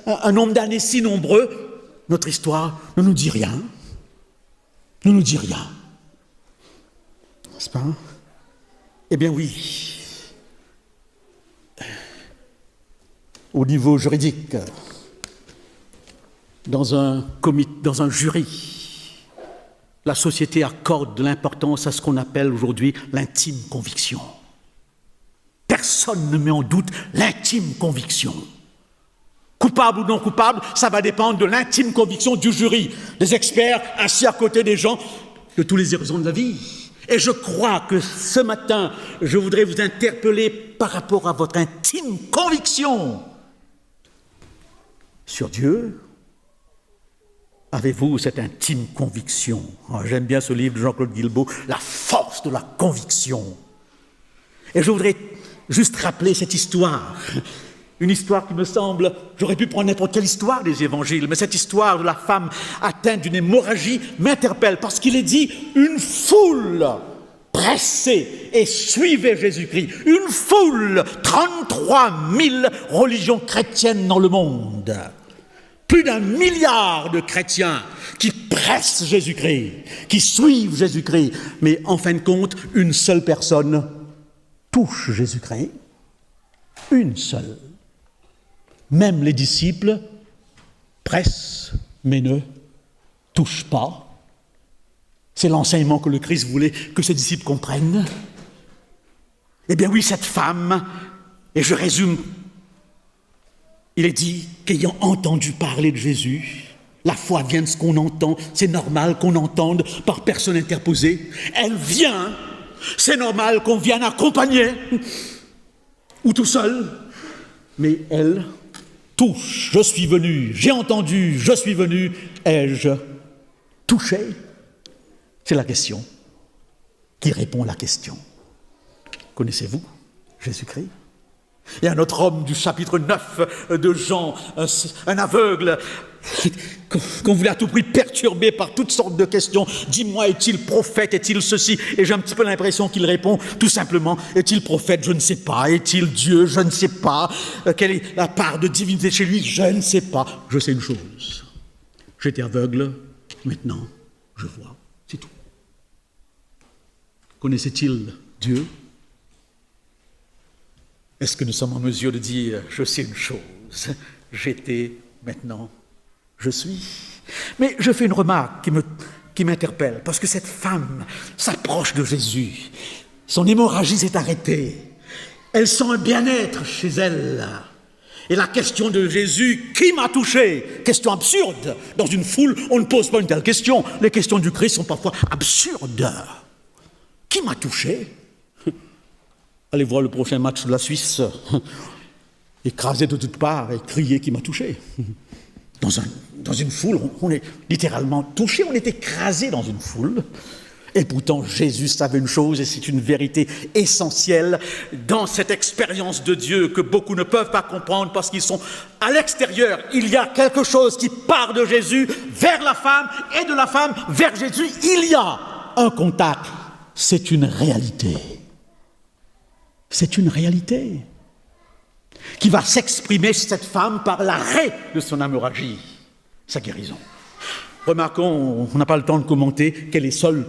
Speaker 1: un nombre d'années si nombreux, notre histoire ne nous dit rien. Ne nous dit rien. N'est-ce pas? Oui. Au niveau juridique, dans un jury, la société accorde de l'importance à ce qu'on appelle aujourd'hui l'intime conviction. Personne ne met en doute l'intime conviction. Coupable ou non coupable, ça va dépendre de l'intime conviction du jury, des experts assis à côté des gens de tous les horizons de la vie. Et je crois que ce matin, je voudrais vous interpeller par rapport à votre intime conviction. sur Dieu? Avez-vous cette intime conviction? J'aime bien ce livre de Jean-Claude Guilbeault, La force de la conviction. Et je voudrais juste rappeler cette histoire. Une histoire qui me semble, j'aurais pu prendre n'importe quelle histoire des évangiles, mais cette histoire de la femme atteinte d'une hémorragie m'interpelle parce qu'il est dit une foule pressée et suivait Jésus-Christ. Une foule, 33 000 religions chrétiennes dans le monde. Plus d'1 milliard de chrétiens qui pressent Jésus-Christ, qui suivent Jésus-Christ. Mais en fin de compte, une seule personne touche Jésus-Christ. Une seule. Même les disciples pressent, mais ne touchent pas. C'est l'enseignement que le Christ voulait que ses disciples comprennent. Eh bien oui, cette femme, et je résume, il est dit qu'ayant entendu parler de Jésus, la foi vient de ce qu'on entend, c'est normal qu'on entende par personne interposée. Elle vient, c'est normal qu'on vienne accompagner, ou tout seul, mais elle touche, je suis venu, j'ai entendu, je suis venu, ai-je touché? C'est la question qui répond à la question. Connaissez-vous Jésus-Christ? Il y a un autre homme du chapitre 9 de Jean, un aveugle, qu'on voulait à tout prix perturber par toutes sortes de questions. Dis-moi, est-il prophète, est-il ceci? Et j'ai un petit peu l'impression qu'il répond tout simplement, est-il prophète? Je ne sais pas. Est-il Dieu? Je ne sais pas. Quelle est la part de divinité chez lui? Je ne sais pas. Je sais une chose. J'étais aveugle, maintenant je vois. C'est tout. Connaissait-il Dieu? Est-ce que nous sommes en mesure de dire « je sais une chose, j'étais, maintenant je suis ». Mais je fais une remarque qui m'interpelle, parce que cette femme s'approche de Jésus. Son hémorragie s'est arrêtée. Elle sent un bien-être chez elle. Et la question de Jésus, qui m'a touché? Question absurde. Dans une foule, on ne pose pas une telle question. Les questions du Christ sont parfois absurdes. Qui m'a touché? Allez voir le prochain match de la Suisse, écrasé de toutes parts et crier qui m'a touché. Dans une foule, on est littéralement touché, on est écrasé dans une foule. Et pourtant, Jésus savait une chose, et c'est une vérité essentielle dans cette expérience de Dieu que beaucoup ne peuvent pas comprendre parce qu'ils sont à l'extérieur. Il y a quelque chose qui part de Jésus vers la femme et de la femme vers Jésus. Il y a un contact. C'est une réalité. C'est une réalité qui va s'exprimer chez cette femme par l'arrêt de son hémorragie, sa guérison. Remarquons, on n'a pas le temps de commenter qu'elle est seule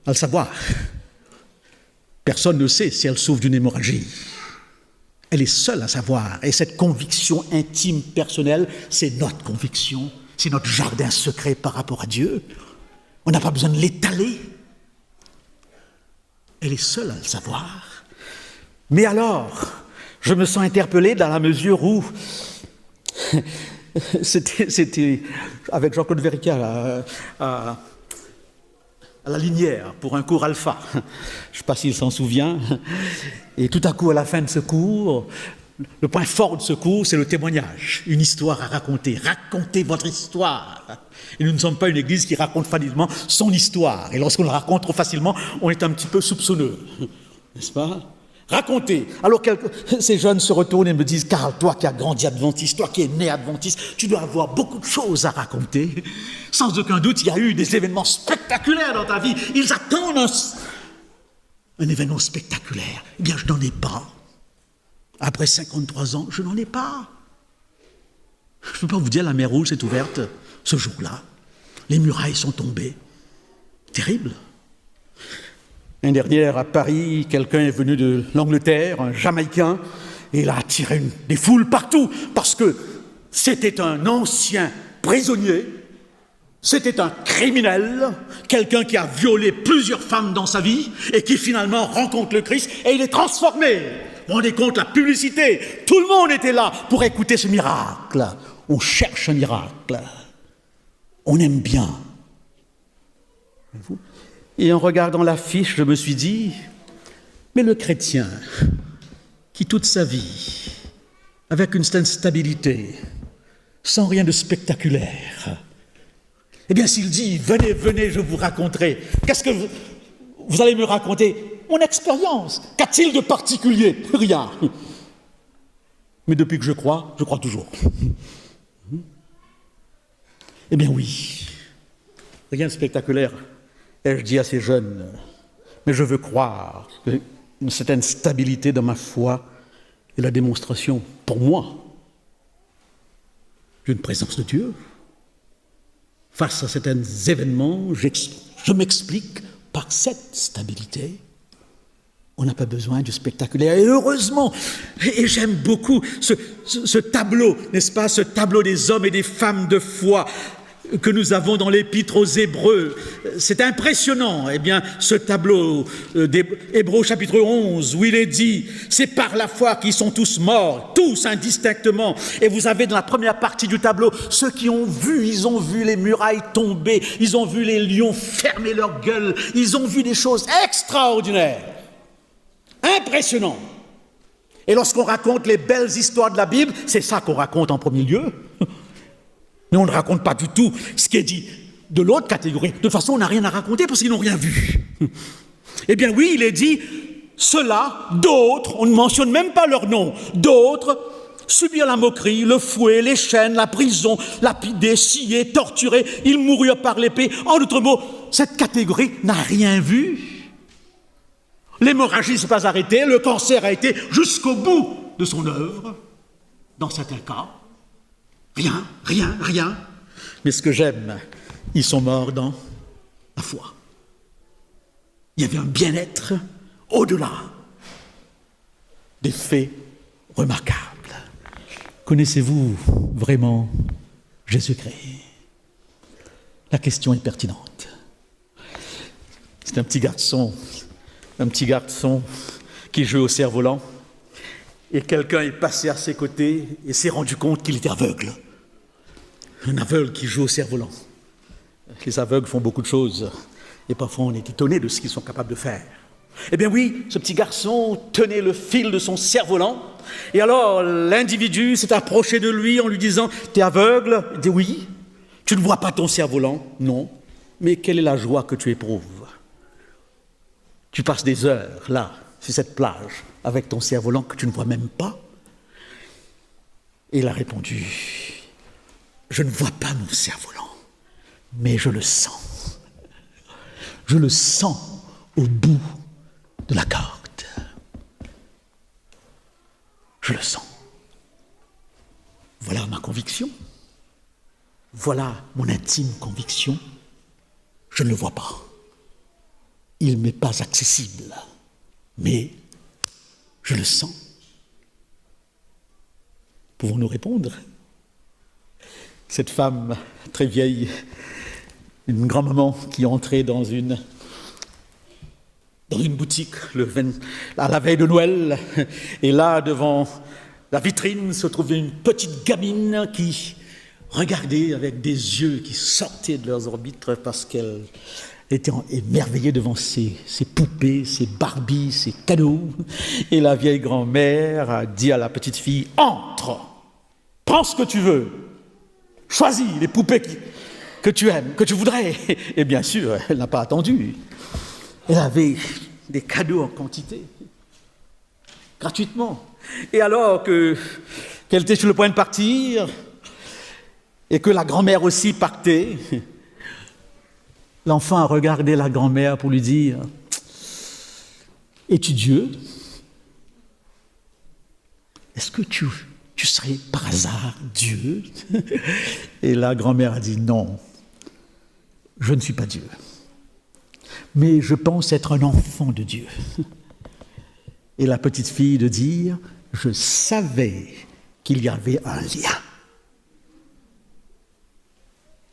Speaker 1: à le savoir. Personne ne sait si elle souffre d'une hémorragie. Elle est seule à savoir. Et cette conviction intime, personnelle, c'est notre conviction, c'est notre jardin secret par rapport à Dieu. On n'a pas besoin de l'étaler. Elle est seule à le savoir. Mais alors, je me sens interpellé dans la mesure où c'était avec Jean-Claude Verrica à la Linière pour un cours alpha. Je ne sais pas s'il s'en souvient. Et tout à coup, à la fin de ce cours, le point fort de ce cours, c'est le témoignage. Une histoire à raconter. Racontez votre histoire. Et nous ne sommes pas une église qui raconte facilement son histoire. Et lorsqu'on la raconte trop facilement, on est un petit peu soupçonneux. N'est-ce pas? Racontez. Alors ces jeunes se retournent et me disent « Carl, toi qui as grandi adventiste, toi qui es né adventiste, tu dois avoir beaucoup de choses à raconter. » Sans aucun doute, il y a eu des événements spectaculaires dans ta vie. Ils attendent un événement spectaculaire. Eh bien, je n'en ai pas. Après 53 ans, je n'en ai pas. Je ne peux pas vous dire, la mer Rouge s'est ouverte ce jour-là. Les murailles sont tombées. Terrible. L'année dernière, à Paris, quelqu'un est venu de l'Angleterre, un Jamaïcain, et il a attiré des foules partout, parce que c'était un ancien prisonnier, c'était un criminel, quelqu'un qui a violé plusieurs femmes dans sa vie, et qui finalement rencontre le Christ, et il est transformé. Vous vous rendez compte, la publicité, tout le monde était là pour écouter ce miracle. On cherche un miracle. On aime bien. Et en regardant l'affiche, je me suis dit, mais le chrétien, qui toute sa vie, avec une certaine stabilité, sans rien de spectaculaire. Eh bien, s'il dit, venez, venez, je vous raconterai, qu'est-ce que vous allez me raconter? Mon expérience. Qu'a-t-il de particulier? Rien. Mais depuis que je crois toujours. Eh bien oui, rien de spectaculaire. Et je dis à ces jeunes, mais je veux croire qu'une certaine stabilité dans ma foi est la démonstration, pour moi, d'une présence de Dieu. Face à certains événements, je m'explique par cette stabilité. On n'a pas besoin du spectaculaire. Et heureusement, et j'aime beaucoup ce tableau, n'est-ce pas, ce tableau des hommes et des femmes de foi que nous avons dans l'Épître aux Hébreux. C'est impressionnant, eh bien, ce tableau d'Hébreux chapitre 11, où il est dit, c'est par la foi qu'ils sont tous morts, tous indistinctement. Et vous avez dans la première partie du tableau, ceux qui ont vu, ils ont vu les murailles tomber, ils ont vu les lions fermer leur gueule, ils ont vu des choses extraordinaires, impressionnantes. Et lorsqu'on raconte les belles histoires de la Bible, c'est ça qu'on raconte en premier lieu. Mais on ne raconte pas du tout ce qui est dit de l'autre catégorie. De toute façon, on n'a rien à raconter parce qu'ils n'ont rien vu. Eh bien oui, il est dit, ceux-là, d'autres, on ne mentionne même pas leur nom, d'autres subirent la moquerie, le fouet, les chaînes, la prison, lapidés, sciés, torturés, ils moururent par l'épée. En d'autres mots, cette catégorie n'a rien vu. L'hémorragie ne s'est pas arrêtée, le cancer a été jusqu'au bout de son œuvre, dans certains cas. Rien. Mais ce que j'aime, ils sont morts dans la foi. Il y avait un bien-être au-delà des faits remarquables. Connaissez-vous vraiment Jésus-Christ? La question est pertinente. C'est un petit garçon qui joue au cerf-volant, et quelqu'un est passé à ses côtés et s'est rendu compte qu'il était aveugle. Un aveugle qui joue au cerf-volant. Les aveugles font beaucoup de choses, et parfois on est étonné de ce qu'ils sont capables de faire. Eh bien oui, ce petit garçon tenait le fil de son cerf-volant, et alors l'individu s'est approché de lui en lui disant « T'es aveugle ?» Il dit « Oui. » « Tu ne vois pas ton cerf-volant ?» « Non. » « Mais quelle est la joie que tu éprouves? Tu passes des heures là, sur cette plage, avec ton cerf-volant que tu ne vois même pas. » Et il a répondu « Je ne vois pas mon cerf-volant, mais je le sens. Je le sens au bout de la corde. Je le sens. Voilà ma conviction. Voilà mon intime conviction. Je ne le vois pas. Il ne m'est pas accessible, mais je le sens. Pouvons-nous répondre? Cette femme très vieille, une grand-maman qui entrait dans une boutique à la veille de Noël, et là, devant la vitrine, se trouvait une petite gamine qui regardait avec des yeux qui sortaient de leurs orbites parce qu'elle était émerveillée devant ces poupées, ces Barbies, ces cadeaux. Et la vieille grand-mère a dit à la petite fille, « Entre, prends ce que tu veux, choisis les poupées que tu aimes, que tu voudrais. » Et bien sûr, elle n'a pas attendu. Elle avait des cadeaux en quantité, gratuitement. Et alors qu'elle était sur le point de partir, et que la grand-mère aussi partait, l'enfant a regardé la grand-mère pour lui dire « Es-tu Dieu? Est-ce que tu serais par hasard Dieu ?» Et la grand-mère a dit « Non, je ne suis pas Dieu, mais je pense être un enfant de Dieu. » Et la petite fille de dire « Je savais qu'il y avait un lien. »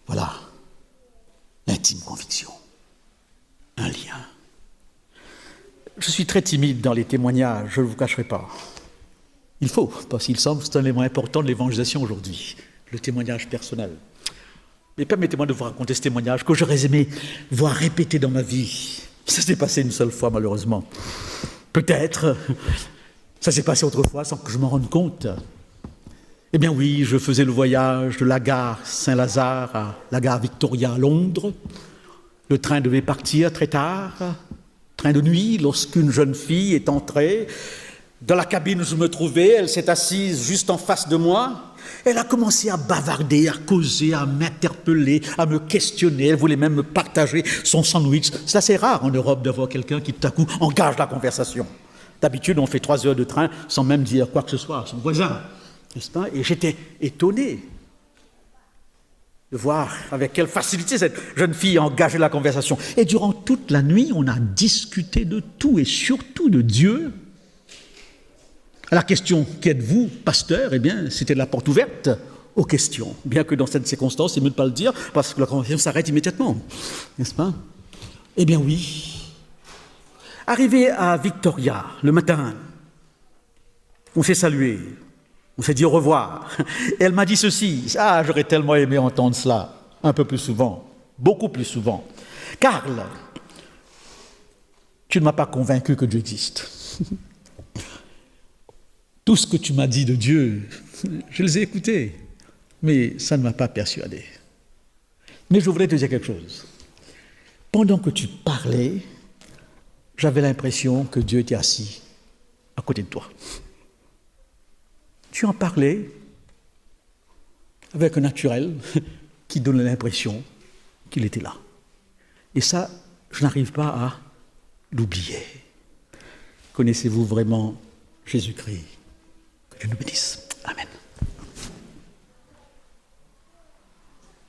Speaker 1: Voilà l'intime conviction, un lien. Je suis très timide dans les témoignages, je ne vous cacherai pas. Il faut, parce qu'il semble que c'est un élément important de l'évangélisation aujourd'hui, le témoignage personnel. Mais permettez-moi de vous raconter ce témoignage que j'aurais aimé voir répété dans ma vie. Ça s'est passé une seule fois, malheureusement. Peut-être, ça s'est passé autrefois sans que je m'en rende compte. Eh bien oui, je faisais le voyage de la gare Saint-Lazare à la gare Victoria à Londres. Le train devait partir très tard, train de nuit, lorsqu'une jeune fille est entrée. Dans la cabine où je me trouvais, elle s'est assise juste en face de moi. Elle a commencé à bavarder, à causer, à m'interpeller, à me questionner. Elle voulait même me partager son sandwich. C'est assez rare en Europe d'avoir quelqu'un qui tout à coup engage la conversation. D'habitude, on fait 3 heures de train sans même dire quoi que ce soit à son voisin. N'est-ce pas? Et j'étais étonné de voir avec quelle facilité cette jeune fille a engagé la conversation. Et durant toute la nuit, on a discuté de tout et surtout de Dieu. À la question « Qu'êtes-vous, pasteur ?» Eh bien, c'était la porte ouverte aux questions. Bien que dans cette circonstance, c'est mieux de ne pas le dire, parce que la conversation s'arrête immédiatement. N'est-ce pas? Eh bien oui. Arrivé à Victoria, le matin, on s'est salué. On s'est dit au revoir. Et elle m'a dit ceci. Ah, j'aurais tellement aimé entendre cela un peu plus souvent, beaucoup plus souvent. Karl, tu ne m'as pas convaincu que Dieu existe. Tout ce que tu m'as dit de Dieu, je les ai écoutés, mais ça ne m'a pas persuadé. Mais je voulais te dire quelque chose. Pendant que tu parlais, j'avais l'impression que Dieu était assis à côté de toi. Tu en parlais avec un naturel qui donnait l'impression qu'il était là. Et ça, je n'arrive pas à l'oublier. Connaissez-vous vraiment Jésus-Christ? Que Dieu nous bénisse. Amen.